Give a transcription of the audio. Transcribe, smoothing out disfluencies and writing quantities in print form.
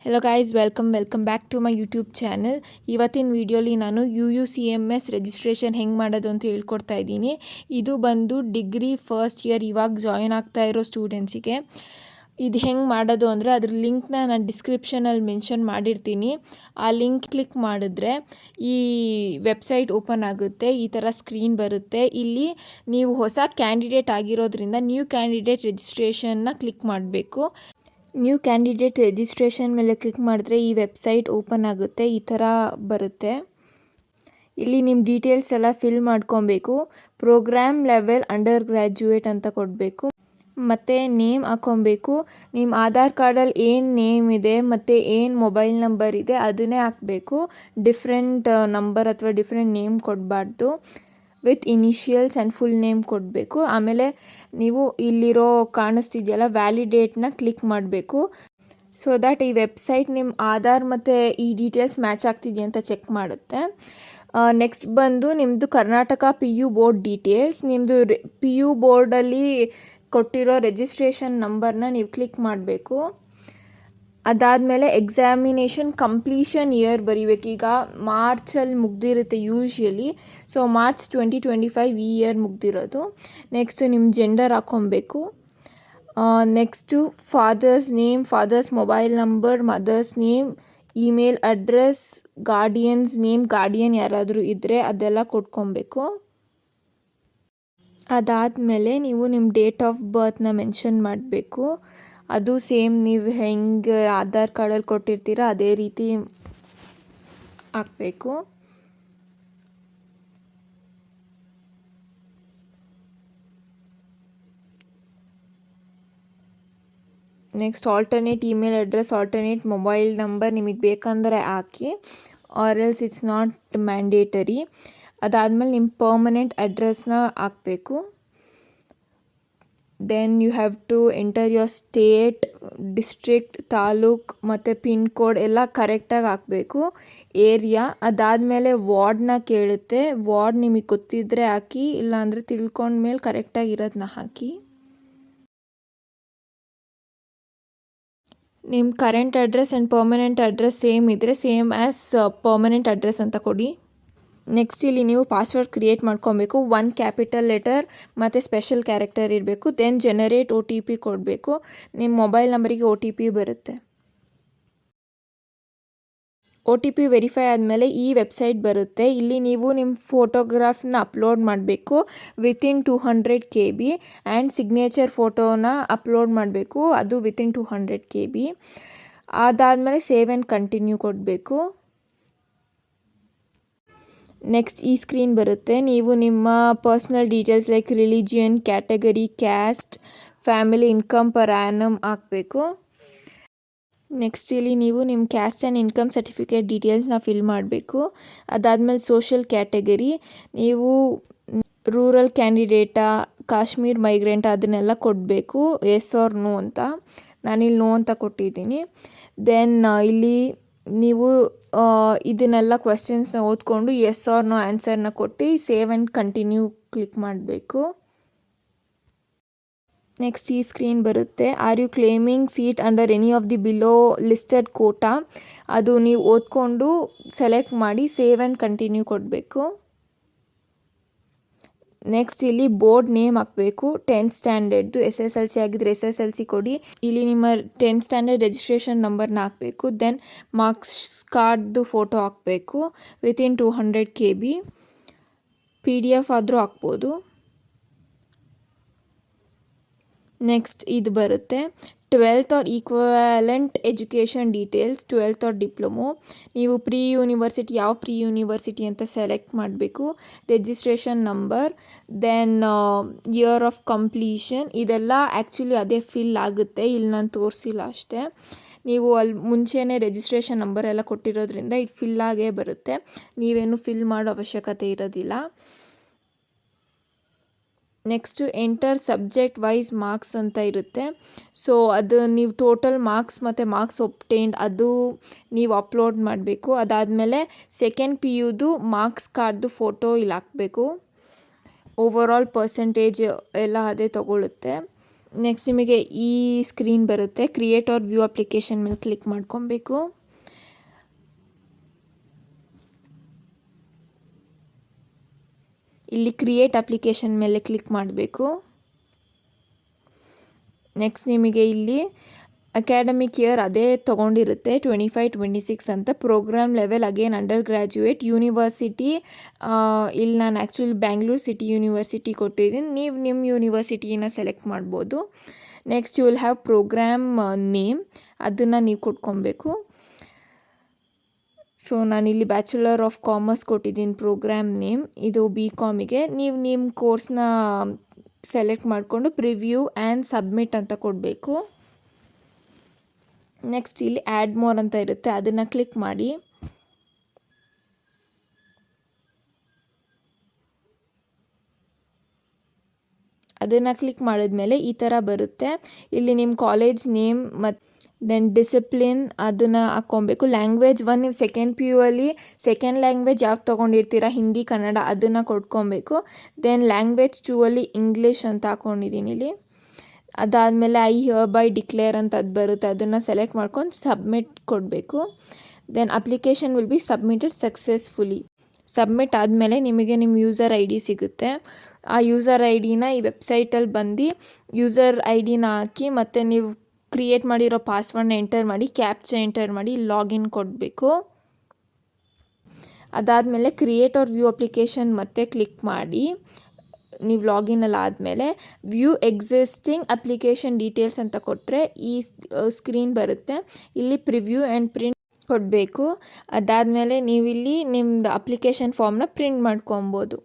Hello guys, welcome back to my YouTube channel. ಇವತ್ತಿನ ವಿಡಿಯೋಲಿ ನಾನು UUCMS ರಿಜಿಸ್ಟ್ರೇಷನ್ ಹೆಂಗೆ ಮಾಡೋದು ಅಂತ ಹೇಳ್ಕೊಡ್ತಾ ಇದ್ದೀನಿ. ಇದು ಬಂದು ಡಿಗ್ರಿ ಫಸ್ಟ್ ಇಯರ್ ಇವಾಗ ಜಾಯಿನ್ ಆಗ್ತಾ ಇರೋ ಸ್ಟೂಡೆಂಟ್ಸಿಗೆ. ಇದು ಹೆಂಗೆ ಮಾಡೋದು ಅಂದರೆ ಅದ್ರ ಲಿಂಕ್ನ ನಾನು ಡಿಸ್ಕ್ರಿಪ್ಷನಲ್ಲಿ ಮೆನ್ಷನ್ ಮಾಡಿರ್ತೀನಿ. ಆ ಲಿಂಕ್ ಕ್ಲಿಕ್ ಮಾಡಿದ್ರೆ ಈ ವೆಬ್ಸೈಟ್ ಓಪನ್ ಆಗುತ್ತೆ. ಈ ಥರ ಸ್ಕ್ರೀನ್ ಬರುತ್ತೆ. ಇಲ್ಲಿ ನೀವು ಹೊಸ ಕ್ಯಾಂಡಿಡೇಟ್ ಆಗಿರೋದ್ರಿಂದ ನ್ಯೂ ಕ್ಯಾಂಡಿಡೇಟ್ ರಿಜಿಸ್ಟ್ರೇಷನ್ನ ಕ್ಲಿಕ್ ಮಾಡಬೇಕು. ನ್ಯೂ ಕ್ಯಾಂಡಿಡೇಟ್ ರಿಜಿಸ್ಟ್ರೇಷನ್ ಮೇಲೆ ಕ್ಲಿಕ್ ಮಾಡಿದ್ರೆ ಈ ವೆಬ್ಸೈಟ್ ಓಪನ್ ಆಗುತ್ತೆ. ಈ ಥರ ಬರುತ್ತೆ. ಇಲ್ಲಿ ನಿಮ್ಮ ಡೀಟೇಲ್ಸ್ ಎಲ್ಲ ಫಿಲ್ ಮಾಡ್ಕೊಬೇಕು. ಪ್ರೋಗ್ರಾಮ್ ಲೆವೆಲ್ ಅಂಡರ್ ಗ್ರ್ಯಾಜುಯೇಟ್ ಅಂತ ಕೊಡಬೇಕು. ಮತ್ತು ನೇಮ್ ಹಾಕ್ಕೊಬೇಕು. ನಿಮ್ಮ ಆಧಾರ್ ಕಾರ್ಡಲ್ಲಿ ಏನು ನೇಮ್ ಇದೆ ಮತ್ತು ಏನು ಮೊಬೈಲ್ ನಂಬರ್ ಇದೆ ಅದನ್ನೇ ಹಾಕಬೇಕು. ಡಿಫ್ರೆಂಟ್ ನಂಬರ್ ಅಥವಾ ಡಿಫ್ರೆಂಟ್ ನೇಮ್ ಕೊಡಬಾರ್ದು. With initials and full name ಕೊಡಬೇಕು. ಆಮೇಲೆ ನೀವು ಇಲ್ಲಿರೋ ಕಾಣಿಸ್ತಿದೆಯಲ್ಲ ವ್ಯಾಲಿಡೇಟ್ನ ಕ್ಲಿಕ್ ಮಾಡಬೇಕು. ಸೊ ದ್ಯಾಟ್ ಈ ವೆಬ್ಸೈಟ್ ನಿಮ್ಮ ಆಧಾರ್ ಮತ್ತು ಈ ಡೀಟೇಲ್ಸ್ ಮ್ಯಾಚ್ ಆಗ್ತಿದೆಯಾ ಅಂತ ಚೆಕ್ ಮಾಡುತ್ತೆ. ನೆಕ್ಸ್ಟ್ ಬಂದು ನಿಮ್ಮದು ಕರ್ನಾಟಕ PU ಬೋರ್ಡ್ ಡೀಟೇಲ್ಸ್. ನಿಮ್ಮದು PU ಬೋರ್ಡಲ್ಲಿ ಕೊಟ್ಟಿರೋ ರಿಜಿಸ್ಟ್ರೇಷನ್ ನಂಬರ್ನ ನೀವು ಕ್ಲಿಕ್ ಮಾಡಬೇಕು. ಅದಾದಮೇಲೆ ಎಕ್ಸಾಮಿನೇಷನ್ ಕಂಪ್ಲೀಷನ್ ಇಯರ್ ಬರೀಬೇಕು. ಈಗ ಮಾರ್ಚಲ್ಲಿ ಮುಗ್ದಿರುತ್ತೆ ಯೂಶ್ವಲಿ. ಸೊ ಮಾರ್ಚ್ 2025 ಈ ಇಯರ್ ಮುಗ್ದಿರೋದು. ನೆಕ್ಸ್ಟು ನಿಮ್ಮ ಜೆಂಡರ್ ಹಾಕ್ಕೊಬೇಕು. Next father's name, father's mobile number, mother's name, email address, guardian's name, guardian ಯಾರಾದರೂ ಇದ್ದರೆ ಅದೆಲ್ಲ ಕೊಟ್ಕೊಬೇಕು. ಅದಾದಮೇಲೆ ನೀವು ನಿಮ್ಮ ಡೇಟ್ ಆಫ್ ಬರ್ತ್ನ ಮೆನ್ಷನ್ ಮಾಡಬೇಕು. ಅದು ಸೇಮ್ ನೀವು ಹೆಂಗೆ ಆಧಾರ್ ಕಾರ್ಡಲ್ಲಿ ಕೊಟ್ಟಿರ್ತೀರ ಅದೇ ರೀತಿ ಹಾಕಬೇಕು. Next alternate email address, alternate mobile number ನಿಮಗೆ ಬೇಕಂದರೆ ಹಾಕಿ, or else it's not mandatory. ಅದಾದಮೇಲೆ ನಿಮ್ಮ ಪರ್ಮನೆಂಟ್ ಅಡ್ರೆಸ್ನ ಹಾಕಬೇಕು. Then you have to enter your state, district, taluk ಮತ್ತು ಪಿನ್ ಕೋಡ್ ಎಲ್ಲ ಕರೆಕ್ಟಾಗಿ ಹಾಕಬೇಕು. ಏರಿಯಾ. ಅದಾದಮೇಲೆ ವಾರ್ಡ್ನ ಕೇಳುತ್ತೆ. ವಾರ್ಡ್ ನಿಮಗೆ ಗೊತ್ತಿದ್ದರೆ ಹಾಕಿ, ಇಲ್ಲಾಂದರೆ ತಿಳ್ಕೊಂಡ್ಮೇಲೆ ಕರೆಕ್ಟಾಗಿ ಇರೋದನ್ನ ಹಾಕಿ. ನಿಮ್ಮ current address and permanent address same ಇದ್ದರೆ ಸೇಮ್ ಆ್ಯಸ್ ಪರ್ಮನೆಂಟ್ ಅಡ್ರೆಸ್ ಅಂತ ಕೊಡಿ. ನೆಕ್ಸ್ಟ್ ಇಲ್ಲಿ ನೀವು ಪಾಸ್ವರ್ಡ್ ಕ್ರಿಯೇಟ್ ಮಾಡ್ಕೊಬೇಕು. 1 ಕ್ಯಾಪಿಟಲ್ ಲೆಟರ್ ಮತ್ತು ಸ್ಪೆಷಲ್ ಕ್ಯಾರೆಕ್ಟರ್ ಇರಬೇಕು. ದೆನ್ ಜನರೇಟ್ OTP ಕೊಡಬೇಕು. ನಿಮ್ಮ ಮೊಬೈಲ್ ನಂಬರಿಗೆ OTP ಬರುತ್ತೆ. OTP ವೆರಿಫೈ ಆದಮೇಲೆ ಈ ವೆಬ್ಸೈಟ್ ಬರುತ್ತೆ. ಇಲ್ಲಿ ನೀವು ನಿಮ್ಮ ಫೋಟೋಗ್ರಾಫ್ನ ಅಪ್ಲೋಡ್ ಮಾಡಬೇಕು ವಿತಿನ್ 200 KB ಆ್ಯಂಡ್ ಸಿಗ್ನೇಚರ್ ಫೋಟೋನ ಅಪ್ಲೋಡ್ ಮಾಡಬೇಕು, ಅದು ವಿತಿನ್ 200 KB. ಅದಾದಮೇಲೆ ಸೇವ್ ಆ್ಯಂಡ್ ಕಂಟಿನ್ಯೂ ಕೊಡಬೇಕು. ನೆಕ್ಸ್ಟ್ ಈ ಸ್ಕ್ರೀನ್ ಬರುತ್ತೆ. ನೀವು ನಿಮ್ಮ personal details like religion, category, caste, family income per annum ಹಾಕಬೇಕು. ನೆಕ್ಸ್ಟ್ ಇಲ್ಲಿ ನೀವು ನಿಮ್ಮ ಕ್ಯಾಸ್ಟ್ ಆ್ಯಂಡ್ ಇನ್ಕಮ್ ಸರ್ಟಿಫಿಕೇಟ್ ಡೀಟೇಲ್ಸ್ನ ಫಿಲ್ ಮಾಡಬೇಕು. ಅದಾದಮೇಲೆ ಸೋಷಿಯಲ್ ಕ್ಯಾಟಗರಿ, ನೀವು ರೂರಲ್ ಕ್ಯಾಂಡಿಡೇಟಾ, ಕಾಶ್ಮೀರ್ ಮೈಗ್ರೆಂಟಾ ಅದನ್ನೆಲ್ಲ ಕೊಡಬೇಕು. ಎಸ್ ಆರ್ ನೋ ಅಂತ. ನಾನಿಲ್ಲಿ ನೋ ಅಂತ ಕೊಟ್ಟಿದ್ದೀನಿ. ದೆನ್ ಇಲ್ಲಿ ನೀವು ಇದನ್ನೆಲ್ಲ ಕ್ವೆಶ್ಚನ್ಸ್ನ ಓದ್ಕೊಂಡು ಎಸ್ ಆರ್ ನೋ ಆನ್ಸರ್ನ ಕೊಟ್ಟು ಸೇವ್ ಆ್ಯಂಡ್ ಕಂಟಿನ್ಯೂ ಕ್ಲಿಕ್ ಮಾಡಬೇಕು. ನೆಕ್ಸ್ಟ್ ಈ ಸ್ಕ್ರೀನ್ ಬರುತ್ತೆ. Are you claiming seat under any of the below listed quota, ಅದು ನೀವು ಓದ್ಕೊಂಡು ಸೆಲೆಕ್ಟ್ ಮಾಡಿ ಸೇವ್ ಆ್ಯಂಡ್ ಕಂಟಿನ್ಯೂ ಕೊಡಬೇಕು. ನೆಕ್ಸ್ಟ್ ಇಲ್ಲಿ ಬೋರ್ಡ್ ನೇಮ್ ಹಾಕಬೇಕು. 10th ಸ್ಟ್ಯಾಂಡರ್ಡ್ದು SSLC ಆಗಿದ್ದರೆ SSLC ಕೊಡಿ. ಇಲ್ಲಿ ನಿಮ್ಮ 10th ಸ್ಟ್ಯಾಂಡರ್ಡ್ ರಿಜಿಸ್ಟ್ರೇಷನ್ ನಂಬರ್ನ ಹಾಕಬೇಕು. ದೆನ್ ಮಾರ್ಕ್ಸ್ ಕಾರ್ಡ್ದು ಫೋಟೋ ಹಾಕಬೇಕು ವಿತಿನ್ 200 KB. PDF ಆದರೂ ಹಾಕ್ಬೋದು. ನೆಕ್ಸ್ಟ್ ಇದು ಬರುತ್ತೆ. 12th or equivalent education details, 12th or diploma. ನೀವು ಪ್ರೀ ಯೂನಿವರ್ಸಿಟಿ ಯಾವ ಪ್ರೀ ಯೂನಿವರ್ಸಿಟಿ ಅಂತ ಸೆಲೆಕ್ಟ್ ಮಾಡಬೇಕು. Registration number, then year of completion, ಇದೆಲ್ಲ ಆ್ಯಕ್ಚುಲಿ ಅದೇ ಫಿಲ್ ಆಗುತ್ತೆ. ಇಲ್ಲಿ ನಾನು ತೋರಿಸಿಲ್ಲ ಅಷ್ಟೇ. ನೀವು ಅಲ್ಲಿ ಮುಂಚೆನೇ ರಿಜಿಸ್ಟ್ರೇಷನ್ ನಂಬರ್ ಎಲ್ಲ ಕೊಟ್ಟಿರೋದ್ರಿಂದ ಇದು ಫಿಲ್ ಆಗೇ ಬರುತ್ತೆ. ನೀವೇನು ಫಿಲ್ ಮಾಡೋ ಅವಶ್ಯಕತೆ ಇರೋದಿಲ್ಲ. Next enter subject wise marks ಅಂತ ಇರುತ್ತೆ. ಸೊ ಅದು ನೀವು ಟೋಟಲ್ ಮಾರ್ಕ್ಸ್ ಮತ್ತು ಮಾರ್ಕ್ಸ್ ಒಬ್ಟೈನ್ಡ್ ಅದು ನೀವು ಅಪ್ಲೋಡ್ ಮಾಡಬೇಕು. ಅದಾದಮೇಲೆ ಸೆಕೆಂಡ್ PUದು ಮಾರ್ಕ್ಸ್ ಕಾರ್ಡ್ದು ಫೋಟೋ ಇಲ್ಲಿ ಹಾಕಬೇಕು. ಓವರಾಲ್ ಪರ್ಸೆಂಟೇಜ್ ಎಲ್ಲ ಅದೇ ತಗೊಳ್ಳುತ್ತೆ. ನೆಕ್ಸ್ಟ್ ನಿಮಗೆ ಈ ಸ್ಕ್ರೀನ್ ಬರುತ್ತೆ. ಕ್ರಿಯೇಟ್ ಆರ್ ವ್ಯೂ ಅಪ್ಲಿಕೇಶನ್ ಮೇಲೆ ಕ್ಲಿಕ್ ಮಾಡ್ಕೊಬೇಕು. ಇಲ್ಲಿ ಕ್ರಿಯೇಟ್ ಅಪ್ಲಿಕೇಶನ್ ಮೇಲೆ ಕ್ಲಿಕ್ ಮಾಡಬೇಕು. ನೆಕ್ಸ್ಟ್ ನಿಮಗೆ ಇಲ್ಲಿ ಅಕಾಡೆಮಿಕ್ ಇಯರ್ ಅದೇ ತೊಗೊಂಡಿರುತ್ತೆ 25-26 ಅಂತ. Programme level again undergraduate. University ಇಲ್ಲಿ ನಾನು ಆ್ಯಕ್ಚುಲಿ ಬ್ಯಾಂಗ್ಳೂರ್ ಸಿಟಿ ಯೂನಿವರ್ಸಿಟಿ ಕೊಟ್ಟಿದ್ದೀನಿ, ನೀವು ನಿಮ್ಮ ಯೂನಿವರ್ಸಿಟಿನ ಸೆಲೆಕ್ಟ್ ಮಾಡ್ಬೋದು. Next you will have programme name, ಅದನ್ನು ನೀವು ಕೊಟ್ಕೊಬೇಕು. ಸೊ ನಾನಿಲ್ಲಿ ಬ್ಯಾಚುಲರ್ ಆಫ್ ಕಾಮರ್ಸ್ ಕೊಟ್ಟಿದ್ದೀನಿ ಪ್ರೋಗ್ರಾಮ್ ನೇಮ್. ಇದು BComಗೆ ನೀವು ನಿಮ್ಮ ಕೋರ್ಸ್ನ ಸೆಲೆಕ್ಟ್ ಮಾಡಿಕೊಂಡು ಪ್ರಿವ್ಯೂ ಆ್ಯಂಡ್ ಸಬ್ಮಿಟ್ ಅಂತ ಕೊಡಬೇಕು. ನೆಕ್ಸ್ಟ್ ಇಲ್ಲಿ ಆ್ಯಡ್ ಮೋರ್ ಅಂತ ಇರುತ್ತೆ, ಅದನ್ನು ಕ್ಲಿಕ್ ಮಾಡಿ. ಅದನ್ನು ಕ್ಲಿಕ್ ಮಾಡಿದ್ಮೇಲೆ ಈ ಥರ ಬರುತ್ತೆ. ಇಲ್ಲಿ ನಿಮ್ಮ ಕಾಲೇಜ್ ನೇಮ್ ಮತ್ತು ದೆನ್ ಡಿಸಿಪ್ಲಿನ್ ಅದನ್ನು ಹಾಕ್ಕೊಬೇಕು. ಲ್ಯಾಂಗ್ವೇಜ್ 1 ನೀವು ಸೆಕೆಂಡ್ PU ಅಲ್ಲಿ ಸೆಕೆಂಡ್ ಲ್ಯಾಂಗ್ವೇಜ್ ಯಾವ್ದು ತೊಗೊಂಡಿರ್ತೀರ, ಹಿಂದಿ ಕನ್ನಡ, ಅದನ್ನು ಕೊಟ್ಕೊಬೇಕು. ದೆನ್ ಲ್ಯಾಂಗ್ವೇಜ್ 2 ಅಲ್ಲಿ ಇಂಗ್ಲೀಷ್ ಅಂತ ಹಾಕ್ಕೊಂಡಿದ್ದೀನಿ ಇಲ್ಲಿ. ಅದಾದಮೇಲೆ ಐ ಹಿಯರ್ ಬೈ ಡಿಕ್ಲೇರ್ ಅಂತ ಅದು ಬರುತ್ತೆ, ಅದನ್ನು ಸೆಲೆಕ್ಟ್ ಮಾಡ್ಕೊಂಡು ಸಬ್ಮಿಟ್ ಕೊಡಬೇಕು. Then application will be submitted successfully. Submit ಆದಮೇಲೆ ನಿಮಗೆ ನಿಮ್ಮ ಯೂಸರ್ ID ಸಿಗುತ್ತೆ. ಆ ಯೂಸರ್ IDನ ಈ ವೆಬ್ಸೈಟಲ್ಲಿ ಬಂದು ಯೂಸರ್ IDನ ಹಾಕಿ ಮತ್ತು ನೀವು ಕ್ರಿಯೇಟ್ ಮಾಡಿರೋ ಪಾಸ್ವರ್ಡ್ನ ಎಂಟರ್ ಮಾಡಿ, ಕ್ಯಾಪ್ಚಾ ಎಂಟರ್ ಮಾಡಿ ಲಾಗಿನ್ ಕೊಡಬೇಕು. ಅದಾದಮೇಲೆ ಕ್ರಿಯೇಟ್ ಆರ್ ವ್ಯೂ ಅಪ್ಲಿಕೇಶನ್ ಮತ್ತೆ ಕ್ಲಿಕ್ ಮಾಡಿ. ನೀವು ಲಾಗಿನಲ್ಲಿ ಆದಮೇಲೆ ವ್ಯೂ ಎಕ್ಸಿಸ್ಟಿಂಗ್ ಅಪ್ಲಿಕೇಶನ್ ಡೀಟೇಲ್ಸ್ ಅಂತ ಕೊಟ್ಟರೆ ಈ ಸ್ಕ್ರೀನ್ ಬರುತ್ತೆ. ಇಲ್ಲಿ ಪ್ರಿವ್ಯೂ ಆ್ಯಂಡ್ ಪ್ರಿಂಟ್ ಕೊಡಬೇಕು. ಅದಾದಮೇಲೆ ನೀವಿಲ್ಲಿ ನಿಮ್ಮದು ಅಪ್ಲಿಕೇಶನ್ ಫಾರ್ಮ್ನ ಪ್ರಿಂಟ್ ಮಾಡ್ಕೊಬೋದು.